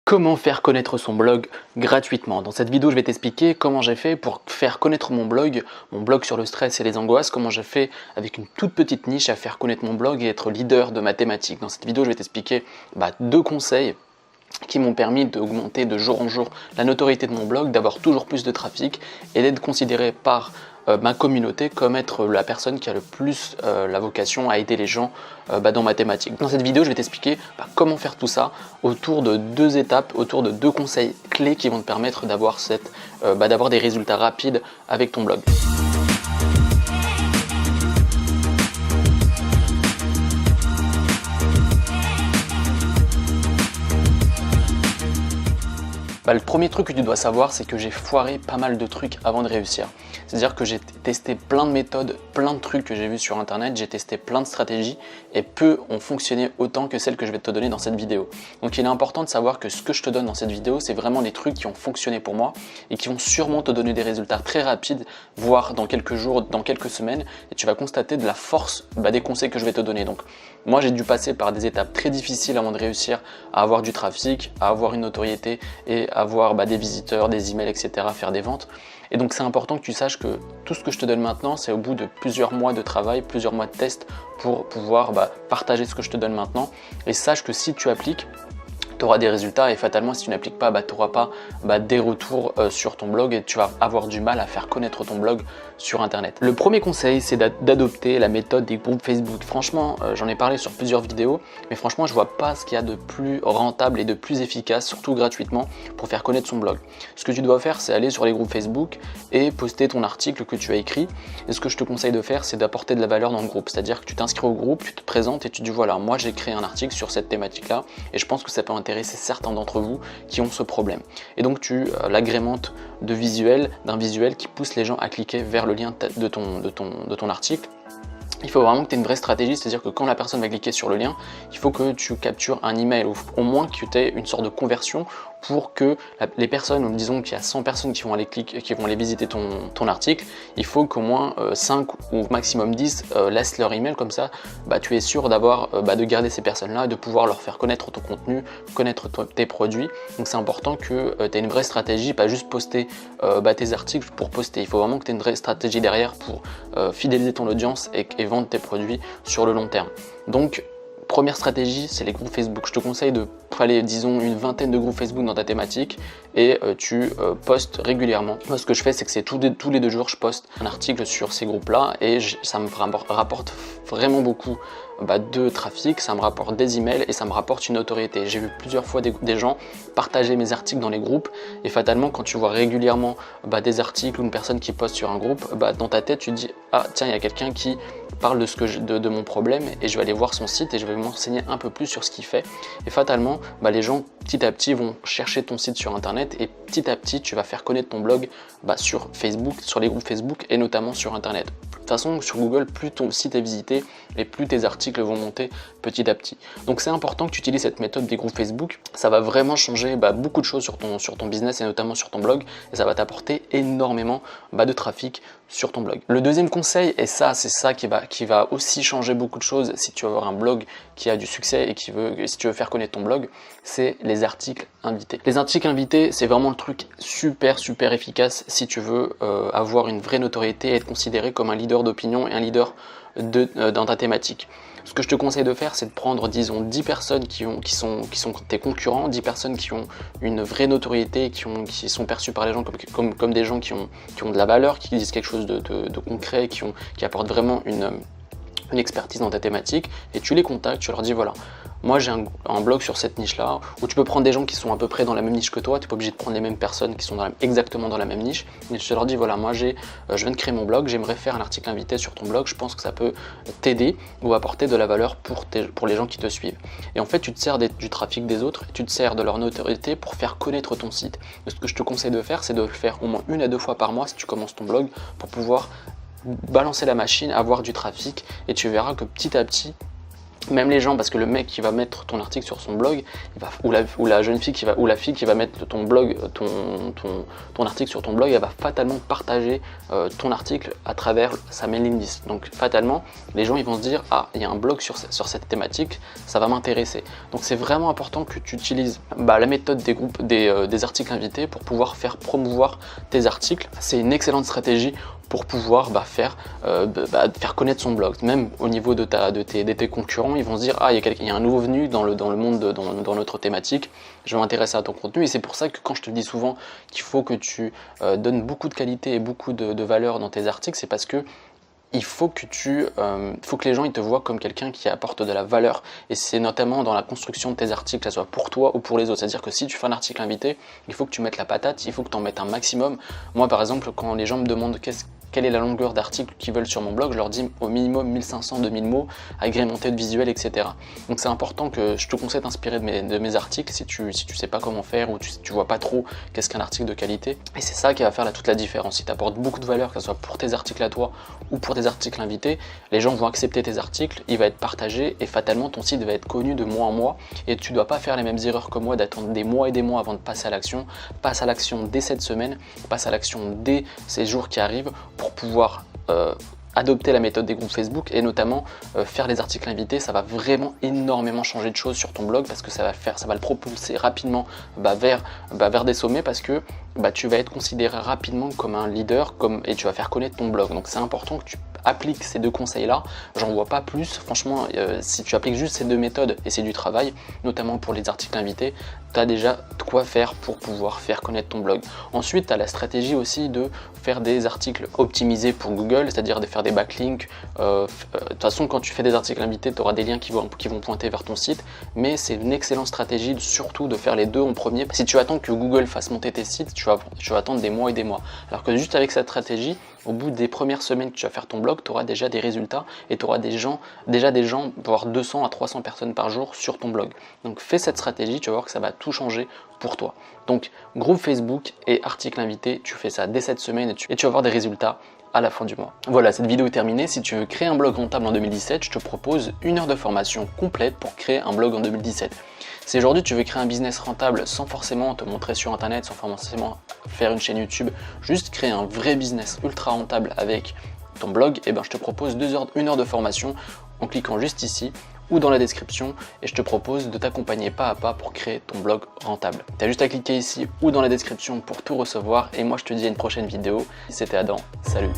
Comment faire connaître son blog gratuitement? Dans cette vidéo, je vais t'expliquer comment j'ai fait pour faire connaître mon blog sur le stress et les angoisses, comment j'ai fait avec une toute petite niche à faire connaître mon blog et être leader de ma thématique. Dans cette vidéo, je vais t'expliquer deux conseils qui m'ont permis d'augmenter de jour en jour la notoriété de mon blog, d'avoir toujours plus de trafic et d'être considéré par ma communauté comme être la personne qui a le plus la vocation à aider les gens dans ma thématique. Dans cette vidéo, je vais t'expliquer comment faire tout ça autour de deux étapes, autour de deux conseils clés qui vont te permettre d'avoir des résultats rapides avec ton blog. Le premier truc que tu dois savoir, c'est que j'ai foiré pas mal de trucs avant de réussir. C'est-à-dire que j'ai testé plein de méthodes, plein de trucs que j'ai vus sur internet, j'ai testé plein de stratégies et peu ont fonctionné autant que celles que je vais te donner dans cette vidéo. Donc il est important de savoir que ce que je te donne dans cette vidéo, c'est vraiment les trucs qui ont fonctionné pour moi et qui vont sûrement te donner des résultats très rapides, voire dans quelques jours, dans quelques semaines, et tu vas constater de la force des conseils que je vais te donner. Donc moi j'ai dû passer par des étapes très difficiles avant de réussir à avoir du trafic, à avoir une notoriété et avoir des visiteurs, des emails, etc., faire des ventes. Et donc c'est important que tu saches que tout ce que je te donne maintenant, c'est au bout de plusieurs mois de travail, plusieurs mois de tests pour pouvoir partager ce que je te donne maintenant. Et sache que si tu appliques, tu auras des résultats et fatalement si tu n'appliques pas, tu n'auras pas des retours sur ton blog et tu vas avoir du mal à faire connaître ton blog sur internet. Le premier conseil, c'est d'adopter la méthode des groupes Facebook. Franchement, j'en ai parlé sur plusieurs vidéos, mais franchement je vois pas ce qu'il y a de plus rentable et de plus efficace, surtout gratuitement, pour faire connaître son blog. Ce que tu dois faire, c'est aller sur les groupes Facebook et poster ton article que tu as écrit. Et ce que je te conseille de faire, c'est d'apporter de la valeur dans le groupe. C'est-à-dire que tu t'inscris au groupe, tu te présentes et tu dis voilà, moi j'ai créé un article sur cette thématique-là et je pense que ça peut intéresser certains d'entre vous qui ont ce problème. Et donc tu l'agrémentes d'un visuel qui pousse les gens à cliquer vers le lien de ton article. Il faut vraiment que tu aies une vraie stratégie, c'est-à-dire que quand la personne va cliquer sur le lien, il faut que tu captures un email ou au moins que tu aies une sorte de conversion pour que les personnes, disons qu'il y a 100 personnes qui vont aller visiter ton article, il faut qu'au moins 5 ou maximum 10 laissent leur email, comme ça tu es sûr de garder ces personnes-là et de pouvoir leur faire connaître ton contenu, connaître tes produits. Donc c'est important que tu aies une vraie stratégie, pas juste poster tes articles pour poster. Il faut vraiment que tu aies une vraie stratégie derrière pour fidéliser ton audience et vendre tes produits sur le long terme. Donc première stratégie, c'est les groupes Facebook. Je te conseille de aller, disons, une vingtaine de groupes Facebook dans ta thématique et tu postes régulièrement. Moi, ce que je fais, c'est que tous les 2 jours, je poste un article sur ces groupes-là et ça me rapporte vraiment beaucoup de trafic, ça me rapporte des emails et ça me rapporte une notoriété. J'ai vu plusieurs fois des gens partager mes articles dans les groupes et fatalement, quand tu vois régulièrement des articles ou une personne qui poste sur un groupe, dans ta tête, tu te dis « Ah tiens, il y a quelqu'un qui parle de mon problème et je vais aller voir son site et je vais m'enseigner un peu plus sur ce qu'il fait. » Et fatalement, les gens petit à petit vont chercher ton site sur internet et petit à petit, tu vas faire connaître ton blog sur Facebook, sur les groupes Facebook et notamment sur internet. De toute façon, sur Google, plus ton site est visité et plus tes articles vont monter petit à petit. Donc c'est important que tu utilises cette méthode des groupes Facebook. Ça va vraiment changer beaucoup de choses sur ton business et notamment sur ton blog et ça va t'apporter énormément de trafic sur ton blog. Le deuxième conseil, et c'est ça qui va aussi changer beaucoup de choses si tu veux avoir un blog qui a du succès et si tu veux faire connaître ton blog, c'est les articles invités. Les articles invités, c'est vraiment le truc super efficace si tu veux avoir une vraie notoriété et être considéré comme un leader d'opinion et un leader dans ta thématique. Ce que je te conseille de faire, c'est de prendre, disons, 10 personnes qui sont tes concurrents, 10 personnes qui ont une vraie notoriété, qui sont perçues par les gens comme des gens qui ont de la valeur, qui disent quelque chose de concret, qui apportent vraiment une expertise dans ta thématique, et tu les contactes, tu leur dis voilà, moi j'ai un blog sur cette niche là, où tu peux prendre des gens qui sont à peu près dans la même niche que toi, tu n'es pas obligé de prendre les mêmes personnes qui sont exactement dans la même niche, mais tu leur dis voilà, moi je viens de créer mon blog, j'aimerais faire un article invité sur ton blog, je pense que ça peut t'aider ou apporter de la valeur pour les gens qui te suivent. Et en fait tu te sers du trafic des autres, tu te sers de leur notoriété pour faire connaître ton site. Et ce que je te conseille de faire, c'est de le faire au moins 1 à 2 fois par mois si tu commences ton blog, pour pouvoir balancer la machine, avoir du trafic, et tu verras que petit à petit Même les gens, parce que le mec qui va mettre ton article sur son blog, ou la jeune fille ou la fille qui va mettre ton blog, ton article sur ton blog, elle va fatalement partager ton article à travers sa mailing list. Donc fatalement, les gens ils vont se dire ah, il y a un blog sur cette thématique, ça va m'intéresser. Donc c'est vraiment important que tu utilises la méthode des articles invités pour pouvoir faire promouvoir tes articles. C'est une excellente stratégie pour pouvoir faire connaître son blog. Même au niveau de tes concurrents, ils vont se dire ah, il y a un nouveau venu dans le monde, dans notre thématique, je vais m'intéresser à ton contenu. Et c'est pour ça que quand je te dis souvent qu'il faut que tu donnes beaucoup de qualité et beaucoup de valeur dans tes articles, c'est parce que il faut que les gens ils te voient comme quelqu'un qui apporte de la valeur, et c'est notamment dans la construction de tes articles, que ce soit pour toi ou pour les autres. C'est-à-dire que si tu fais un article invité, il faut que tu mettes la patate, il faut que tu en mettes un maximum. Moi par exemple, quand les gens me demandent quelle est la longueur d'article qu'ils veulent sur mon blog, je leur dis au minimum 1500-2000 mots, agrémentés de visuels, etc. Donc c'est important que je te conseille d'inspirer de mes articles si tu sais pas comment faire, ou tu vois pas trop qu'est-ce qu'un article de qualité. Et c'est ça qui va faire toute la différence. Si tu apportes beaucoup de valeur, que ce soit pour tes articles à toi ou pour tes articles invités, les gens vont accepter tes articles, il va être partagé et fatalement ton site va être connu de mois en mois, et tu dois pas faire les mêmes erreurs que moi d'attendre des mois et des mois avant de passer à l'action. Passe à l'action dès cette semaine, passe à l'action dès ces jours qui arrivent pour pouvoir adopter la méthode des groupes Facebook, et notamment faire les articles invités. Ça va vraiment énormément changer de choses sur ton blog, parce que ça va le propulser rapidement vers des sommets, parce que tu vas être considéré rapidement comme un leader, et tu vas faire connaître ton blog. Donc c'est important que tu appliques ces deux conseils là, j'en vois pas plus. Franchement, si tu appliques juste ces deux méthodes, et c'est du travail, notamment pour les articles invités, tu as déjà de quoi faire pour pouvoir faire connaître ton blog. Ensuite, tu as la stratégie aussi de faire des articles optimisés pour Google, c'est-à-dire de faire des backlinks. De toute façon, quand tu fais des articles invités, tu auras des liens qui vont pointer vers ton site, mais c'est une excellente stratégie surtout de faire les deux en premier. Si tu attends que Google fasse monter tes sites, tu vas attendre des mois et des mois. Alors que juste avec cette stratégie, au bout des premières semaines que tu vas faire ton blog, tu auras déjà des résultats, et tu auras déjà des gens, voire 200 à 300 personnes par jour sur ton blog. Donc fais cette stratégie, tu vas voir que ça va tout changer pour toi. Donc groupe Facebook et article invité, tu fais ça dès cette semaine, et tu vas voir des résultats à la fin du mois. Voilà, cette vidéo est terminée. Si tu veux créer un blog rentable en 2017, je te propose 1 heure de formation complète pour créer un blog en 2017. Si aujourd'hui tu veux créer un business rentable sans forcément te montrer sur internet, sans forcément faire une chaîne YouTube, juste créer un vrai business ultra rentable avec ton blog, et je te propose 1 heure de formation en cliquant juste ici ou dans la description, et je te propose de t'accompagner pas à pas pour créer ton blog rentable. Tu as juste à cliquer ici ou dans la description pour tout recevoir, et moi je te dis à une prochaine vidéo. C'était Adam, salut.